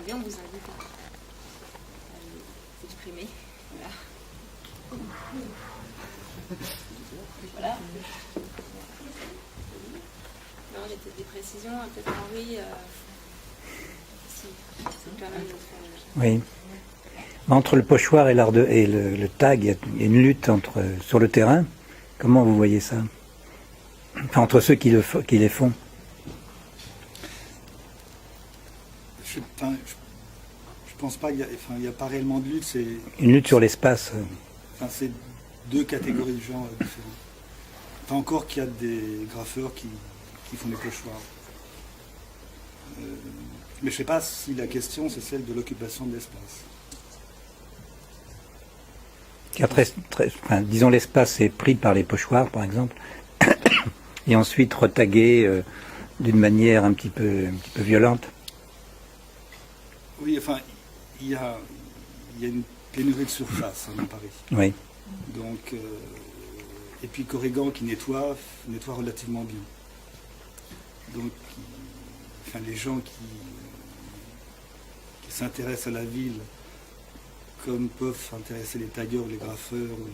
conserver, on vous invite à l'exprimer. Voilà. Voilà. Non, il y a peut-être des précisions, peut-être Henri, si c'est quand même Oui. Entre le pochoir et, et le tag, il y a une lutte sur le terrain. Comment vous voyez ça? Enfin, entre ceux qui les font. Je pense pas, il n'y a pas réellement de lutte. C'est une lutte sur l'espace. Enfin, c'est deux catégories de gens différents. Pas encore qu'il y a des graffeurs qui font des pochoirs. Mais je ne sais pas si la question c'est celle de l'occupation de l'espace. Disons l'espace est pris par les pochoirs par exemple, et ensuite retagué d'une manière un petit peu violente. Oui, enfin, il y a une pénurie de surface à Paris. Oui. Donc, et puis Corrigan qui nettoie relativement bien. Donc, enfin, les gens qui s'intéressent à la ville, comme peuvent s'intéresser les tailleurs, les graffeurs, ou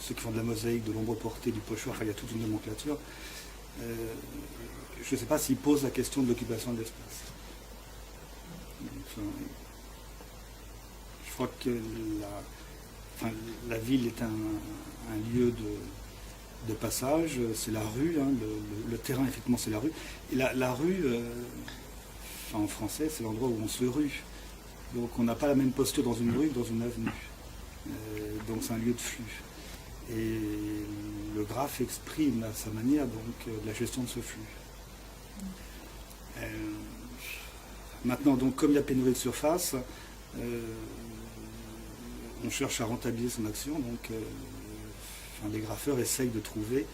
ceux qui font de la mosaïque, de l'ombre portée, du pochoir, enfin il y a toute une nomenclature. Je ne sais pas s'ils posent la question de l'occupation de l'espace. Enfin, je crois que la ville est un lieu de passage, c'est la rue, hein, le terrain effectivement c'est la rue. Et la rue, en français, c'est l'endroit où on se rue. Donc on n'a pas la même posture dans une rue que dans une avenue. Donc c'est un lieu de flux. Et le graphe exprime à sa manière donc la gestion de ce flux. Maintenant, donc, comme il y a pénurie de surface, on cherche à rentabiliser son action. Donc les graffeurs essayent de trouver.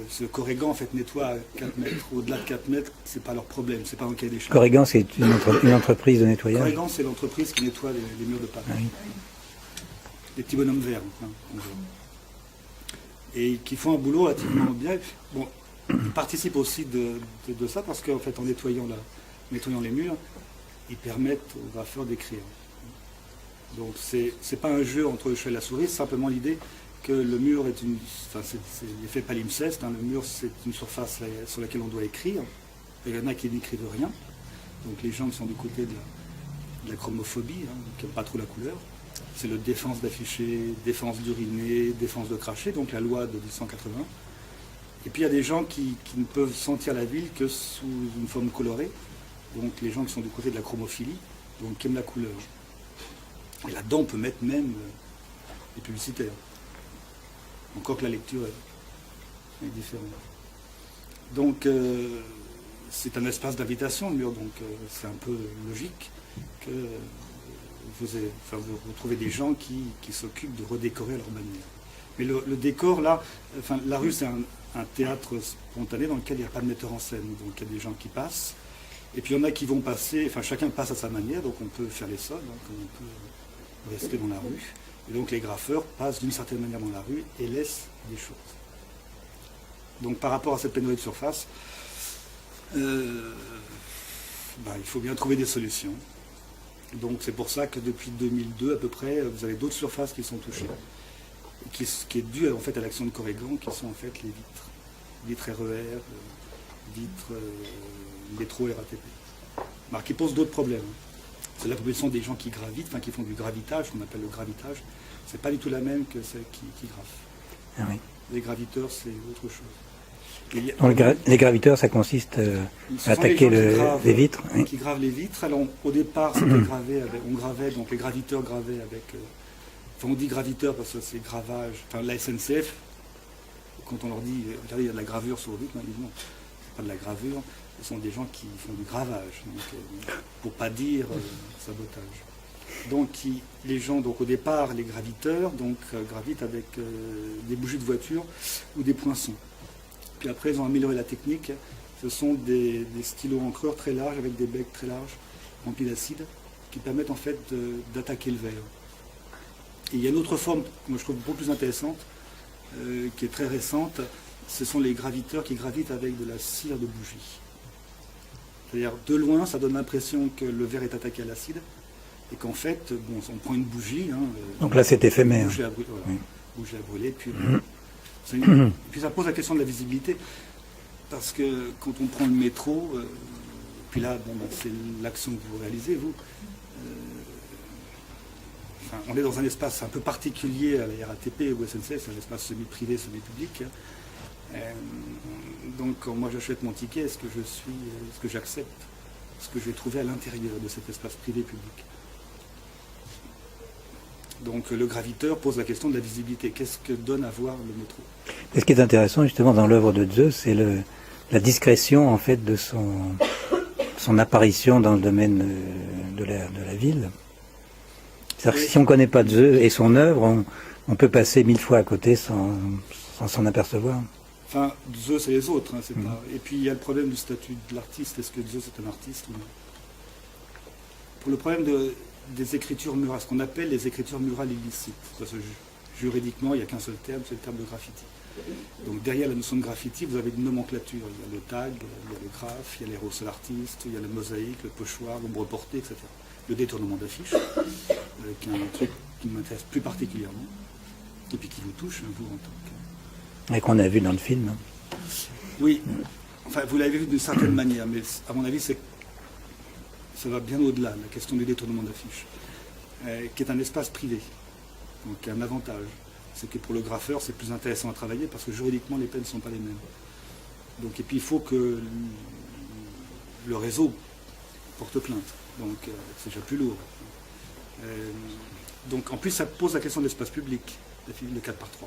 Ce Corrigan en fait nettoie à 4 mètres. Au-delà de 4 mètres, c'est pas leur problème, c'est pas un cahier des charges. Corrigan, c'est une entreprise de nettoyage. Corrigan, c'est l'entreprise qui nettoie les murs de Paris. Ah oui. Les petits bonhommes verts, hein, en gros. Et qui font un boulot relativement bien. Bon, ils participent aussi de ça parce qu'en fait, en nettoyant les murs, ils permettent aux graffeurs d'écrire. Donc c'est pas un jeu entre le chat et la souris, c'est simplement l'idée que le mur est c'est l'effet palimpseste, hein, le mur c'est une surface sur laquelle on doit écrire. Et il y en a qui n'écrivent rien. Donc les gens qui sont du côté de la chromophobie, hein, qui n'aiment pas trop la couleur. C'est le défense d'afficher, défense d'uriner, défense de cracher, donc la loi de 1880. Et puis il y a des gens qui ne peuvent sentir la ville que sous une forme colorée. Donc les gens qui sont du côté de la chromophilie, donc qui aiment la couleur. Et là-dedans, on peut mettre même les publicitaires. Encore que la lecture est différente. Donc, c'est un espace d'invitation, le mur, donc c'est un peu logique que vous trouvez des gens qui s'occupent de redécorer à leur manière. Mais le décor, là, la rue, c'est un théâtre spontané dans lequel il n'y a pas de metteur en scène. Donc, il y a des gens qui passent. Et puis, il y en a qui vont passer, chacun passe à sa manière, donc on peut faire les sols, hein, comme on peut rester dans la rue. Et donc les graffeurs passent d'une certaine manière dans la rue et laissent des choses. Donc par rapport à cette pénurie de surface, il faut bien trouver des solutions. Donc c'est pour ça que depuis 2002 à peu près, vous avez d'autres surfaces qui sont touchées. Et qui est dû en fait à l'action de Corrigan, qui sont en fait les vitres. Vitres RER, vitres métro RATP. Alors qui posent d'autres problèmes. C'est la proposition des gens qui gravitent, qui font du gravitage, qu'on appelle le gravitage. C'est pas du tout la même que celle qui graffent. Ah oui. Les graviteurs, c'est autre chose. Les graviteurs, ça consiste à attaquer les vitres. Oui. Qui gravent les vitres. Alors, au départ, c'était gravé on gravait, donc les graviteurs gravaient avec... on dit graviteur parce que c'est gravage. La SNCF, quand on leur dit, regardez, il y a de la gravure sur le vitre, ils disent non, c'est pas de la gravure. Ce sont des gens qui font du gravage, pour ne pas dire sabotage. Donc les gens, donc au départ, les graviteurs, gravitent avec des bougies de voiture ou des poinçons. Puis après, ils ont amélioré la technique. Ce sont des stylos encreurs très larges, avec des becs très larges, remplis d'acide, qui permettent en fait d'attaquer le verre. Et il y a une autre forme, que moi je trouve beaucoup plus intéressante, qui est très récente. Ce sont les graviteurs qui gravitent avec de la cire de bougie. C'est-à-dire, de loin, ça donne l'impression que le verre est attaqué à l'acide, et qu'en fait, bon, on prend une bougie. Hein, Donc là, c'est éphémère. Bougie à brûler, voilà, Oui. bougie à brûler, puis ça pose la question de la visibilité, parce que quand on prend le métro, puis là, bon, bah, c'est l'action que vous réalisez, vous. Enfin, on est dans un espace un peu particulier à la RATP ou SNCF, c'est un espace semi-privé, semi-public. Donc quand moi j'achète mon ticket, est-ce que j'accepte ce que je vais trouver à l'intérieur de cet espace privé-public? Donc le graviteur pose la question de la visibilité. Qu'est-ce que donne à voir le métro? Et ce qui est intéressant justement dans l'œuvre de Zeus, c'est la discrétion en fait de son apparition dans le domaine de la ville. C'est-à-dire que si on ne connaît pas Zeus et son œuvre, on peut passer 1000 fois à côté sans s'en apercevoir. Enfin, Zeus et les autres, hein, c'est pas... Et puis il y a le problème du statut de l'artiste. Est-ce que Zeus est un artiste ou non? Pour le problème des écritures murales, ce qu'on appelle les écritures murales illicites, parce que juridiquement, il n'y a qu'un seul terme, c'est le terme de graffiti. Donc derrière la notion de graffiti, vous avez une nomenclature. Il y a le tag, il y a le graphe, il y a l'aérosol artiste, il y a la mosaïque, le pochoir, l'ombre portée, etc. Le détournement d'affiches, qui est un truc qui m'intéresse plus particulièrement, et puis qui vous touche, hein, vous, en tant que... Et qu'on a vu dans le film. Oui, enfin, vous l'avez vu d'une certaine manière, mais à mon avis, ça va bien au-delà, la question du détournement d'affiches, qui est un espace privé, donc qui a un avantage. C'est que pour le graffeur, c'est plus intéressant à travailler parce que juridiquement, les peines ne sont pas les mêmes. Donc, et puis, il faut que le réseau porte plainte. Donc, c'est déjà plus lourd. Donc, en plus, ça pose la question de l'espace public, le 4x3.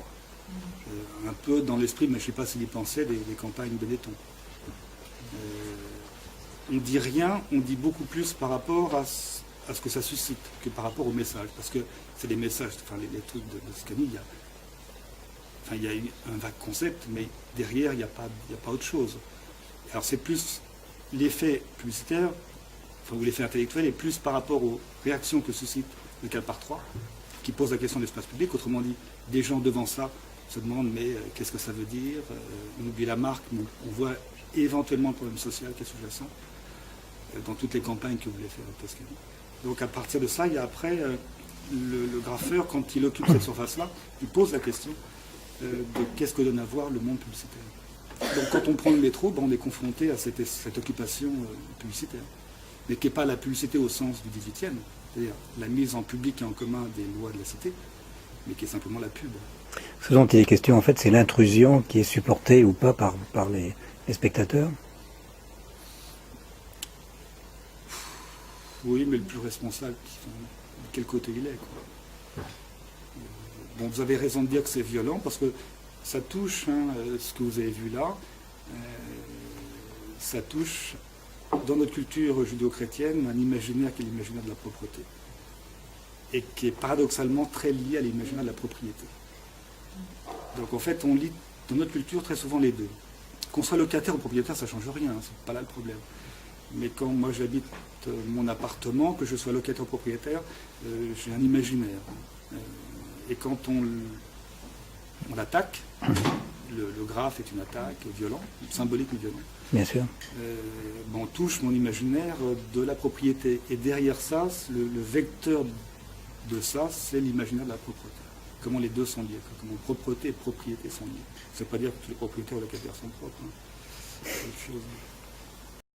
Un peu dans l'esprit, mais je ne sais pas s'il y pensait, des campagnes de béton. On ne dit rien, on dit beaucoup plus par rapport à ce que ça suscite que par rapport aux messages. Parce que c'est des messages, enfin les trucs de Scani, il y a un vague concept, mais derrière, il n'y a pas autre chose. Alors c'est plus l'effet publicitaire, ou l'effet intellectuel, est plus par rapport aux réactions que suscite le 4x3, qui pose la question de l'espace public. Autrement dit, des gens devant ça se demandent mais qu'est-ce que ça veut dire, on oublie la marque, mais on voit éventuellement le problème social qui est sous-jacent dans toutes les campagnes que vous voulez faire à Toscanie. Donc à partir de ça, il y a après le graffeur, quand il occupe cette surface-là, il pose la question de qu'est-ce que donne à voir le monde publicitaire. Donc quand on prend le métro, on est confronté à cette occupation publicitaire, mais qui n'est pas la publicité au sens du 18e, c'est-à-dire la mise en public et en commun des lois de la cité, mais qui est simplement la pub. Ce dont il est question, en fait, c'est l'intrusion qui est supportée ou pas par les spectateurs. Oui, mais le plus responsable, de quel côté il est, quoi. Bon, vous avez raison de dire que c'est violent, parce que ça touche, ce que vous avez vu là, ça touche, dans notre culture judéo-chrétienne, un imaginaire qui est l'imaginaire de la propreté, et qui est paradoxalement très lié à l'imaginaire de la propriété. Donc en fait, on lit dans notre culture très souvent les deux. Qu'on soit locataire ou propriétaire, ça ne change rien, c'est pas là le problème. Mais quand moi j'habite mon appartement, que je sois locataire ou propriétaire, j'ai un imaginaire. Et quand on l'attaque, le graphe est une attaque violente, symbolique mais violente. Bien sûr. On touche mon imaginaire de la propriété. Et derrière ça, le vecteur de ça, c'est l'imaginaire de la propreté. Comment les deux sont liés, comment propreté et propriété sont liés. Ça ne veut pas dire que tous les propriétaires ou locataires sont propres. C'est autre chose.